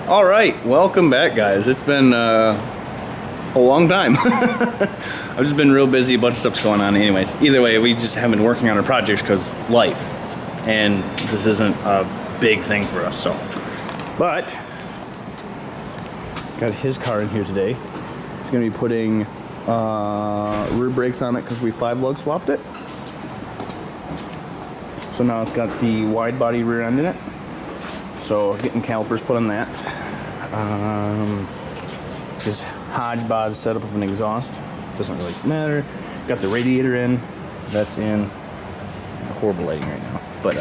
All right, welcome back, guys. It's been a long time. I've just been real busy, a bunch of stuff's going on anyways. Either way, we just haven't been working on our projects because life, and this isn't a big thing for us, so. But, got his car in here today. He's gonna be putting rear brakes on it because we 5-lug swapped it. So now it's got the wide body rear end in it. So getting calipers put on that. This hodgepodge setup of an exhaust. Doesn't really matter. Got the radiator in. That's in. Horrible lighting right now. But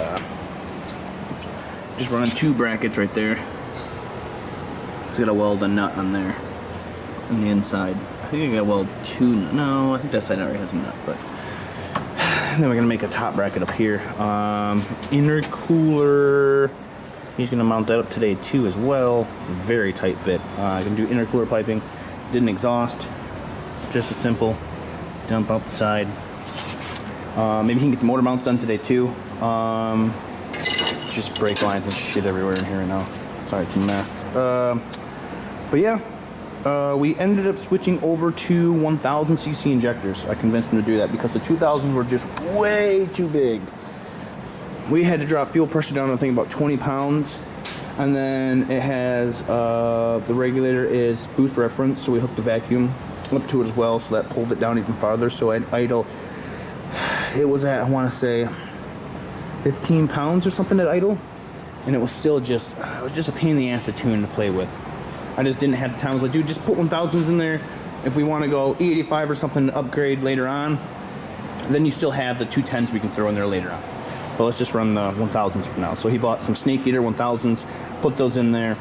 just running 2 brackets right there. Just gotta weld a nut on there. On the inside. I think I gotta weld 2. No, I think that side already has a nut. But and then we're gonna make a top bracket up here. Intercooler. He's gonna mount that up today too as well. It's a very tight fit. I can do intercooler piping. Did an exhaust, just as simple. Dump out the side. Maybe he can get the motor mounts done today too. Just brake lines and shit everywhere in here right now. Sorry, it's a mess. But yeah, we ended up switching over to 1000cc injectors. I convinced him to do that because the 2000s were just way too big. We had to drop fuel pressure down, I think, about 20 pounds. And then it has, the regulator is boost reference, so we hooked the vacuum up to it as well, so that pulled it down even farther. So at idle, it was at, I want to say, 15 pounds or something at idle. And it was still just, it was just a pain in the ass to tune to play with. I just didn't have the time. I was like, dude, just put 1000s in there. If we want to go E85 or something to upgrade later on, then you still have the 210s we can throw in there later on. But let's just run the 1000s for now. So he bought some Snake Eater 1000s, put those in there.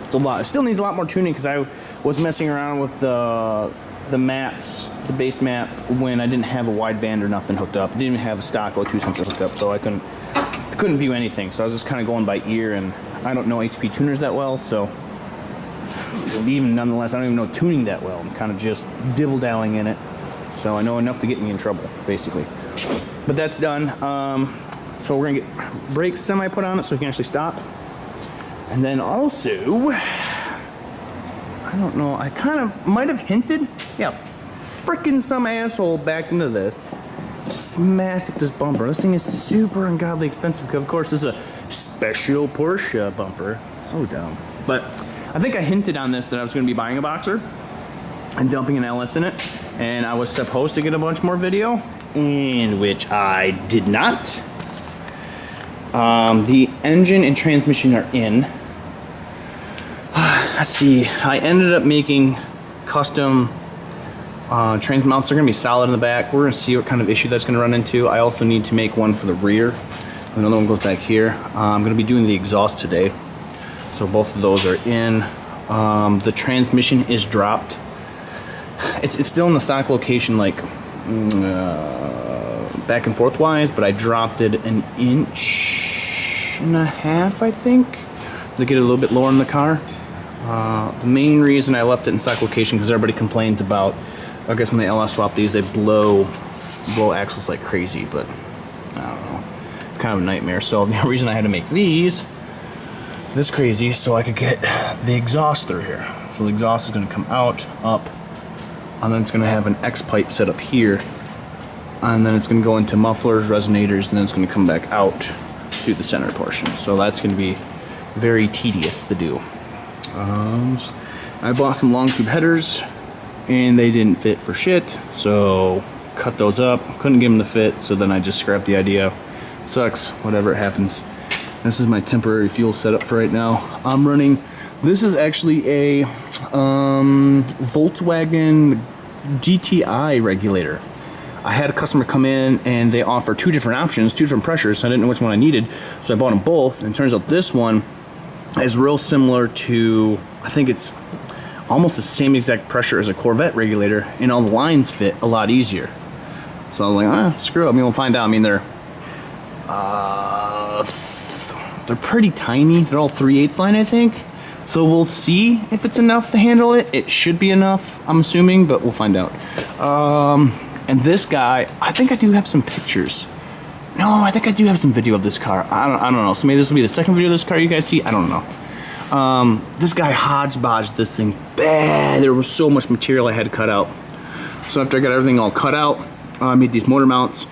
It's a lot. It still needs a lot more tuning because I was messing around with the maps, the base map, when I didn't have a wideband or nothing hooked up. I didn't even have a stock O2 sensor hooked up, so I couldn't view anything. So I was just kind of going by ear, and I don't know HP tuners that well, so even nonetheless, I don't even know tuning that well. I'm kind of just dibble-dalling in it. So I know enough to get me in trouble, basically. But that's done. So we're gonna get brakes semi put on it so we can actually stop. And then also, I don't know, I kind of might have hinted. Yeah, frickin' some asshole backed into this, smashed up this bumper. This thing is super ungodly expensive. Of course, this is a special Porsche bumper. So dumb. But I think I hinted on this that I was gonna be buying a Boxster and dumping an LS in it. And I was supposed to get a bunch more video, in which I did not. The engine and transmission are in. Let's see, I ended up making custom trans mounts. They're gonna be solid in the back. We're gonna see what kind of issue that's gonna run into. I also need to make one for the rear. Another one goes back here. I'm gonna be doing the exhaust today. So both of those are in. The transmission is dropped. It's still in the stock location, like back and forth wise, but I dropped it 1.5 inches, I think, to get it a little bit lower in the car. The main reason I left it in stock location because everybody complains about, I guess when they LS swap these, they blow axles like crazy, but I don't know, kind of a nightmare. So the reason I had to make these this crazy so I could get the exhaust through here. So the exhaust is going to come out, up, and then it's going to have an X pipe set up here, and then it's going to go into mufflers, resonators, and then it's going to come back out to the center portion. So that's going to be very tedious to do. I bought some long tube headers and they didn't fit for shit, so cut those up. Couldn't get them to fit, so then I just scrapped the idea. Sucks, whatever, it happens. This is my temporary fuel setup for right now. I'm running, this is actually a Volkswagen GTI regulator. I had a customer come in and they offer 2 different options, 2 different pressures, so I didn't know which one I needed, so I bought them both, and it turns out this one is real similar to, I think it's almost the same exact pressure as a Corvette regulator, and all the lines fit a lot easier. So I was like, screw it, I mean, we'll find out. I mean, they're pretty tiny. They're all 3/8 line, I think. So we'll see if it's enough to handle it. It should be enough, I'm assuming, but we'll find out. And this guy, I think I do have some pictures. No, I think I do have some video of this car. I don't know. So maybe this will be the second video of this car you guys see. I don't know. This guy hodgepodged this thing bad. There was so much material I had to cut out. So after I got everything all cut out, I made these motor mounts.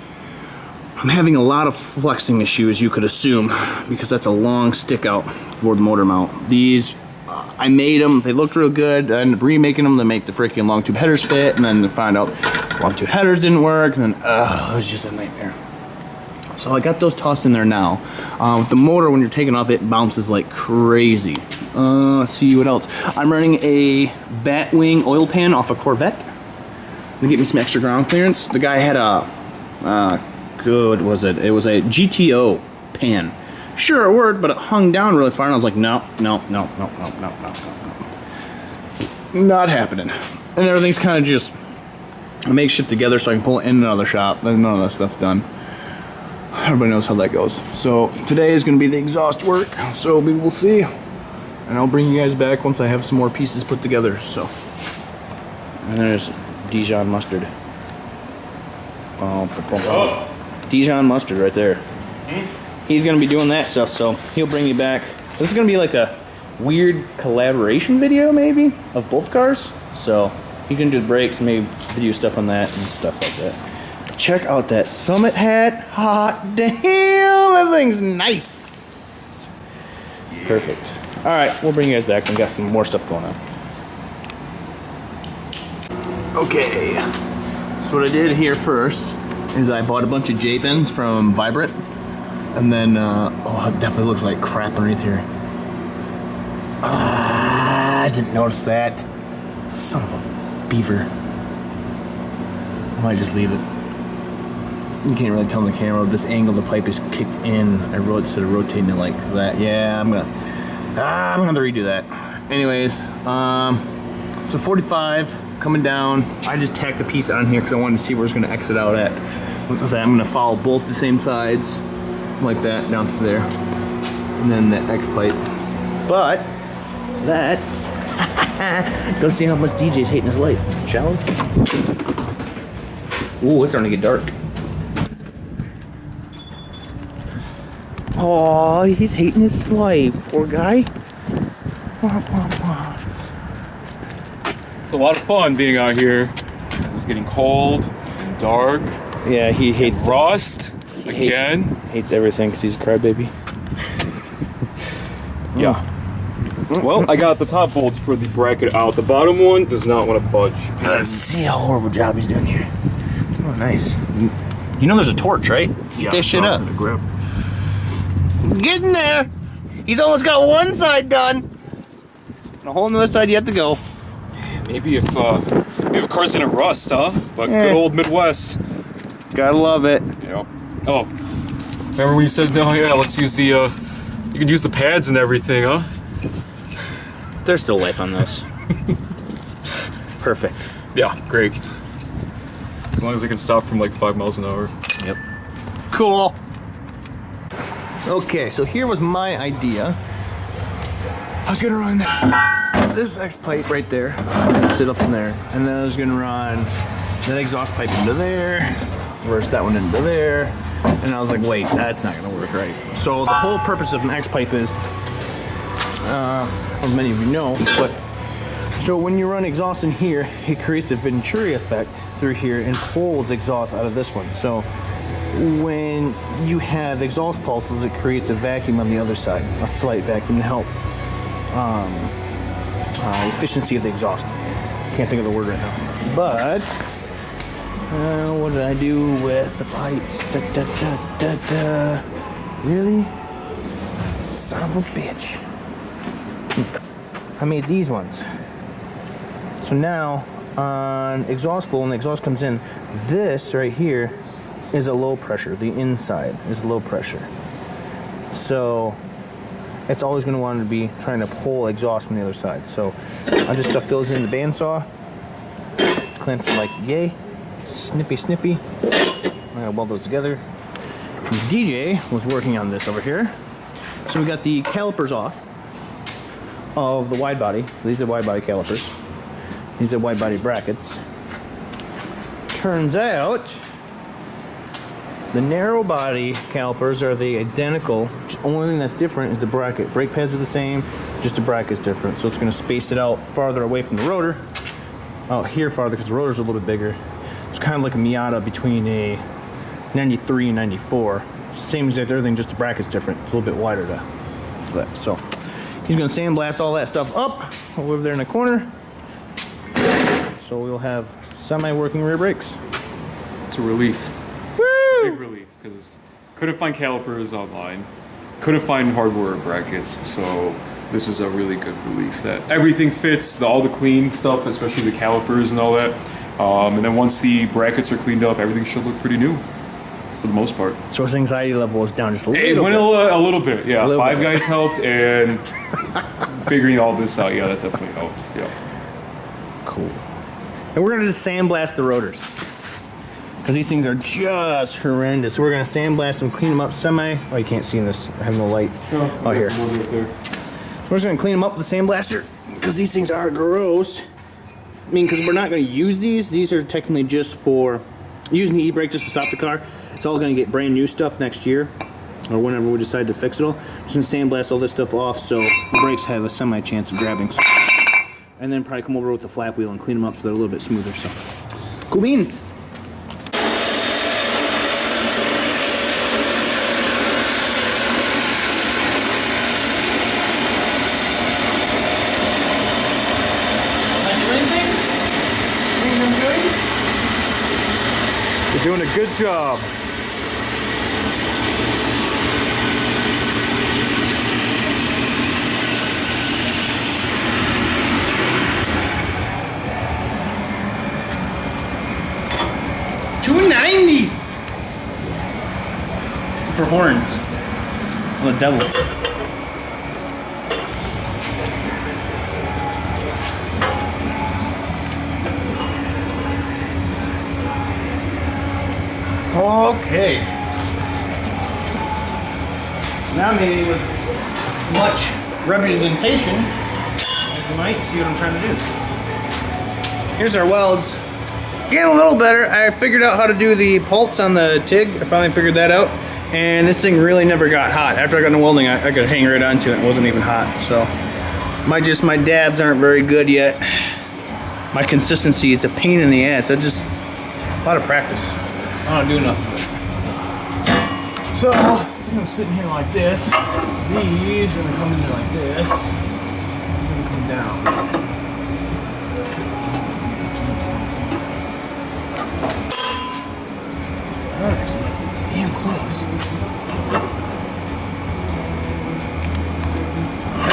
I'm having a lot of flexing issues, you could assume, because that's a long stick out for the motor mount. These, I made them, they looked real good. I ended up remaking them to make the freaking long tube headers fit, and then to find out long tube headers didn't work, and then, it was just a nightmare. So I got those tossed in there now. The motor, when you're taking off, it bounces like crazy. Let's see what else. I'm running a Batwing oil pan off a Corvette to get me some extra ground clearance. The guy had a, good was it? It was a GTO pan. Sure, it worked, but it hung down really far, and I was like, no. Not happening. And everything's kind of just makeshift together so I can pull it in another shop. None of that stuff's done. Everybody knows how that goes. So today is going to be the exhaust work, so we will see. And I'll bring you guys back once I have some more pieces put together. So, and there's Dijon mustard. Dijon mustard right there. He's going to be doing that stuff, so he'll bring you back. This is going to be like a weird collaboration video, maybe, of both cars. So he can do the brakes, maybe video stuff on that and stuff like that. Check out that Summit hat. Hot damn, that thing's nice. Yeah. Perfect. All right, we'll bring you guys back. We got some more stuff going on. Okay, so what I did here first is I bought a bunch of J-pins from Vibrant, and then oh, it definitely looks like crap underneath here. I didn't notice that. Son of a beaver. I might just leave it. You can't really tell in the camera. This angle the pipe is kicked in. I wrote instead of rotating it like that. Yeah, I'm gonna have to redo that. Anyways, so 45 coming down. I just tacked a piece on here because I wanted to see where it's gonna exit out at. With that, I'm gonna follow both the same sides like that down through there, and then that X pipe. But that's go see how much DJ's hating his life, shall we? Ooh, it's starting to get dark. Oh, he's hating his life, poor guy. It's a lot of fun being out here. It's getting cold and dark. Yeah, he hates rust again. Hates everything because he's a crybaby. Yeah. Well, I got the top bolts for the bracket out. The bottom one does not want to budge. Let's see how horrible job he's doing here. Oh, nice. You know there's a torch, right? Yeah. This shit up. Get in there. He's almost got one side done. And a whole another side yet to go. Maybe if car's gonna rust, huh? But good old Midwest. Gotta love it. Yep. Oh, remember when you said, no, yeah, let's use the, you can use the pads and everything, huh? There's still life on this. Perfect. Yeah, great. As long as I can stop from like 5 miles an hour. Yep. Cool. Okay, so here was my idea. I was gonna run this X pipe right there, sit up in there, and then I was gonna run that exhaust pipe into there, reverse that one into there, and I was like, wait, that's not gonna work right. So the whole purpose of an X pipe is, as many of you know, but so when you run exhaust in here, it creates a Venturi effect through here and pulls exhaust out of this one. So when you have exhaust pulses, it creates a vacuum on the other side, a slight vacuum to help efficiency of the exhaust. Can't think of the word right now. But what did I do with the pipes? Really? Son of a bitch. I made these ones. So now on exhaust flow, when the exhaust comes in, this right here is a low pressure. The inside is low pressure. So it's always going to want to be trying to pull exhaust from the other side. So I just stuck those in the bandsaw, clamped it like yay, snippy. I gotta weld those together. And DJ was working on this over here. So we got the calipers off of the wide body. These are wide body calipers. These are wide body brackets. turns out the narrow body calipers are the identical. Only thing that's different is the bracket. Brake pads are the same, just the bracket's different. So it's going to space it out farther away from the rotor. Out here farther because the rotor's a little bit bigger. It's kind of like a Miata between a 93 and 94. Same exact everything, just the bracket's different. It's a little bit wider to that. So he's going to sandblast all that stuff up over there in the corner. So we'll have semi-working rear brakes. It's a relief. Woo! It's a big relief because couldn't find calipers online, couldn't find hardware brackets. So this is a really good relief that everything fits, all the clean stuff, especially the calipers and all that. And then once the brackets are cleaned up, everything should look pretty new for the most part. So his anxiety level is down just a little bit. It went a little bit, yeah. Five Guys helped, and figuring all this out, yeah, that definitely helped, yeah. Cool. And we're going to just sandblast the rotors. Because these things are just horrendous. So we're going to sandblast them, clean them up semi. Oh, you can't see in this. I have no light. Oh, here. We're just going to clean them up with the sandblaster. Because these things are gross. I mean, because we're not going to use these. These are technically just for using the e-brake just to stop the car. It's all going to get brand new stuff next year. Or whenever we decide to fix it all. Just going to sandblast all this stuff off so the brakes have a semi-chance of grabbing. And then probably come over with the flap wheel and clean them up so they're a little bit smoother. So, cool beans. You're doing a good job. $290s for horns. Oh, the devil. Okay. So now maybe with much representation, as you might see what I'm trying to do. Here's our welds. Getting a little better. I figured out how to do the pulse on the TIG. I finally figured that out. And this thing really never got hot. After I got into welding, I could hang right onto it. It wasn't even hot. So my dabs aren't very good yet. My consistency is a pain in the ass. That's just a lot of practice. I don't do enough of it. So I'm sitting here like this. These are gonna come in like this. These are gonna come down. Alright, so damn close.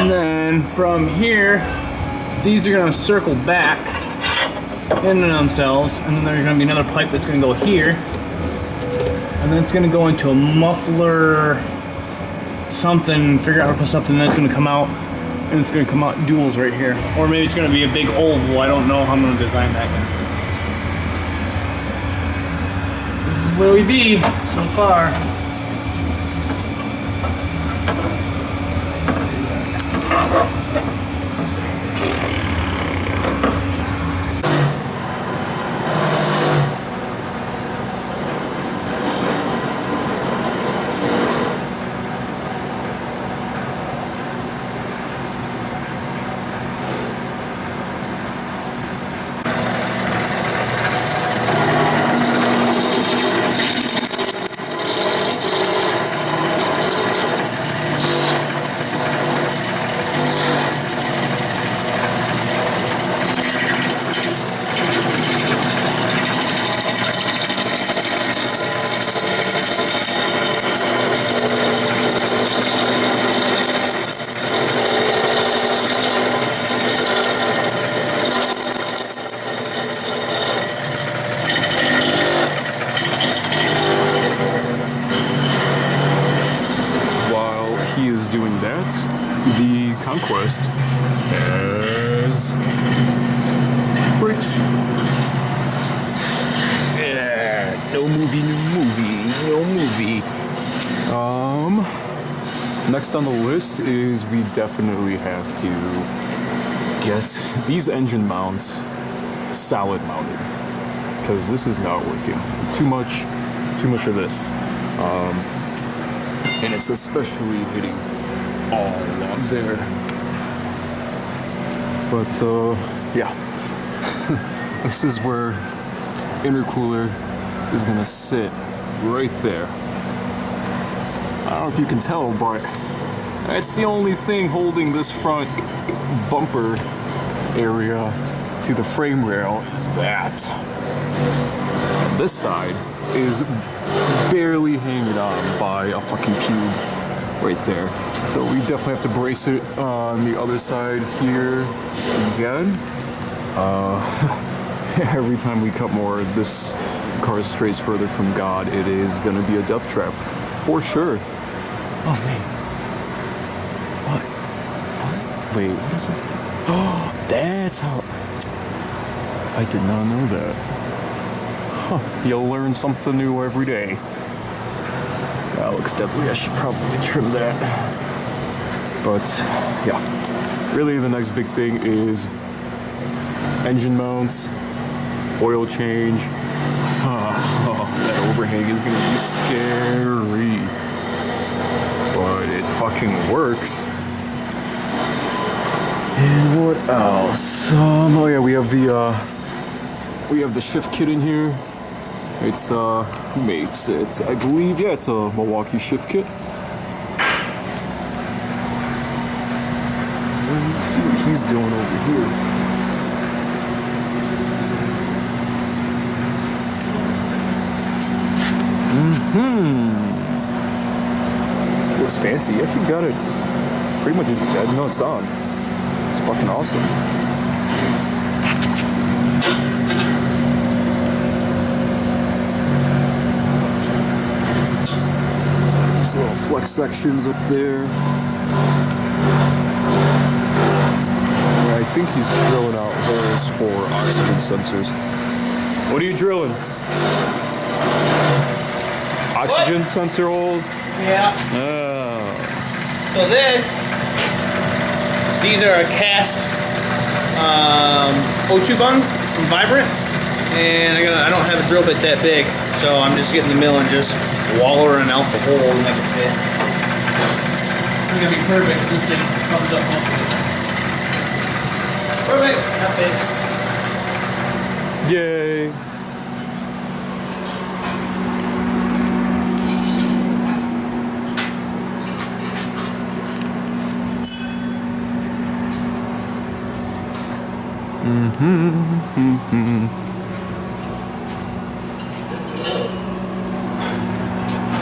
And then from here, these are gonna circle back into themselves, and then there's gonna be another pipe that's gonna go here, and then it's gonna go into a muffler something, figure out how to put something, that's gonna come out, and it's gonna come out duals right here. Or maybe it's gonna be a big oval. I don't know how I'm gonna design that yet. This is where we be so far. LSQuest has brakes. Yeah, no movie. Next on the list is we definitely have to get these engine mounts solid mounted. because this is not working. Too much of this. And it's especially hitting all along there. But yeah, this is where intercooler is gonna sit right there. I don't know if you can tell, but that's the only thing holding this front bumper area to the frame rail is that. This side is barely hanging on by a fucking cube right there. So we definitely have to brace it on the other side here again. Every time we cut more, this car strays further from God. It is gonna be a death trap, for sure. Oh wait. What? Wait, what is this? Oh, that's how. I did not know that. Huh. You'll learn something new every day. That looks deadly. I should probably trim that. But yeah, really the next big thing is engine mounts, oil change. That overhang is gonna be scary, but it fucking works. And what else? Oh yeah, we have the shift kit in here. It's who makes it? I believe, yeah, it's a Milwaukee shift kit. Let's see what he's doing over here. It looks fancy. You actually got it pretty much, I didn't know it's on. It's fucking awesome. These little flex sections up there. I think he's drilling out holes for oxygen sensors. What are you drilling? Oxygen sensor holes? Yeah. Oh. So these are a cast O2 bung from Vibrant, and I don't have a drill bit that big, so I'm just getting the mill and just wallering out the hole and make it fit. It's gonna be perfect. This thing comes up most of the time. Perfect. That fits. Yay.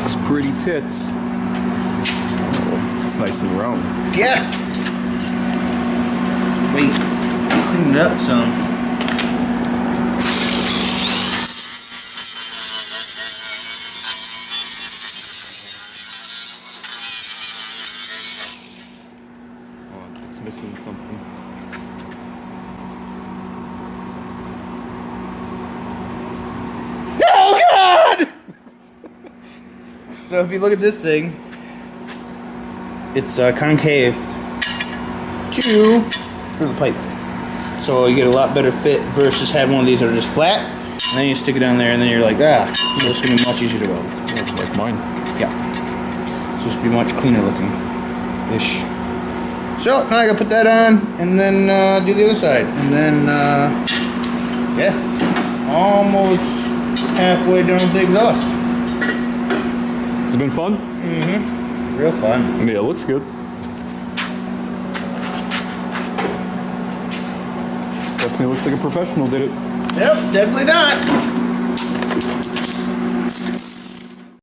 Looks pretty tits. Oh, it's nice and round. Yeah. Wait. Clean it up some. Oh, it's missing something. Oh God! So if you look at this thing, it's concave for the pipe. So you get a lot better fit versus having one of these that are just flat, and then you stick it down there, and then you're like, so it's gonna be much easier to weld. Yeah, like mine. Yeah. So it's be much cleaner looking ish. So now I gotta put that on, and then do the other side, and then yeah, almost halfway down with the exhaust. It's been fun? Mm-hmm. Real fun. Yeah, it looks good. Definitely looks like a professional did it. Yep, definitely not.